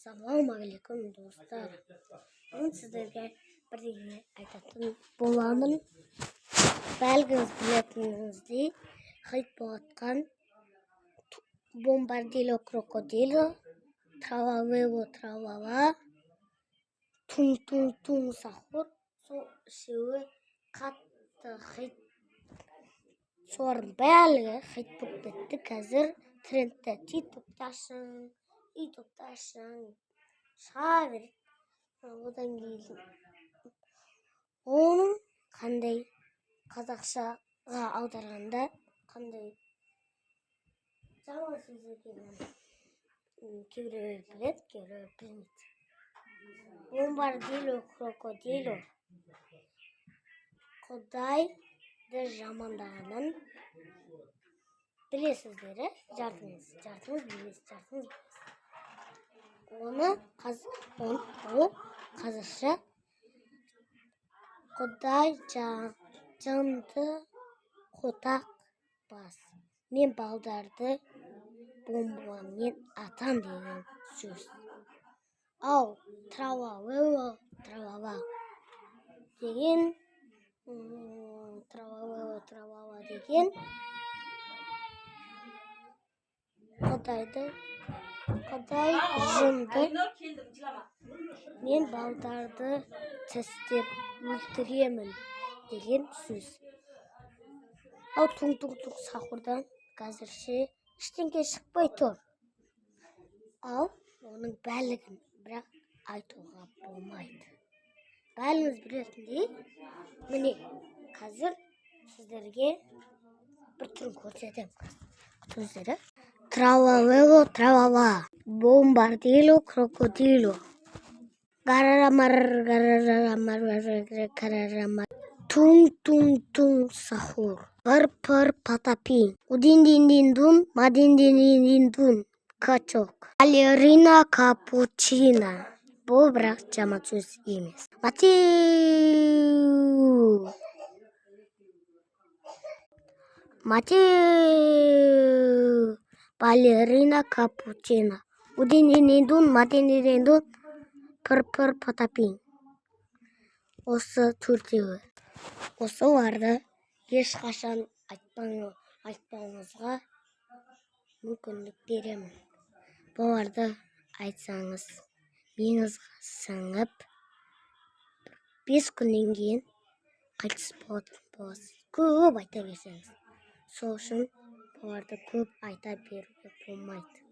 Ассалаумағалейкум достар. Бүгін сіздерге бірдеңе айтатын боламын. Бәлкім білетініңіздей, хит болатқан бомбардило крокодило, тралалело тралала, тун-тун-тун сахур. Сол үшеуі қатты хит. Солардың бәрі хит болып кетті. Қазір трендте тиктокташың, ютубташың шыға береді. Одан кейін оның қандай қазақшаға аударғанда қандай жаңа сөз екенін кейбіреулер біледі, кейбіреулер білмейді. Бомбардило крокодило Құдайды жамандағанын білесіздер, жартыңыз білесіз. Ол қазақша Құдай жанды қотақ бас. Мен балдарды бомбамен атам деген сөз. Ал тралалело тралала деген Құдай жынды мен балдарды тістеп өлтіремін деген сөз. Ал туң-туң-туң сахурдан қазірше ештеңе шықпай тұр. Ал оның бәлігін бірақ айтуға болмайды. Бәріңіз білетіндей, міне қазір сіздерге бір түрін көрсетемін. Күтіңіздер. Тралалело тралала, бомбардило крокодило, гарарамар, тун-тун-тун сахур, пыр-пыр потапи, удин-дин-дин-дун, мадин-дин-дин-дун, качок, балерина капучина. Бұл бірақ жаман сөз емес. Матеу, балерина капучина, удин-дин-дин-дун, мадин-дин-дин-дун, пыр-пыр потапи. Осы төртеуі. Осыларды ешқашан айтпауыңызға мүмкіндік беремін. Бұларды айтсаңыз, миыңызға сіңіп, 5 күннен кейін қайтыс болатын боласыз. Көп айта берсеңіз. Сол үшін бұларды көп айта беруге болмайды.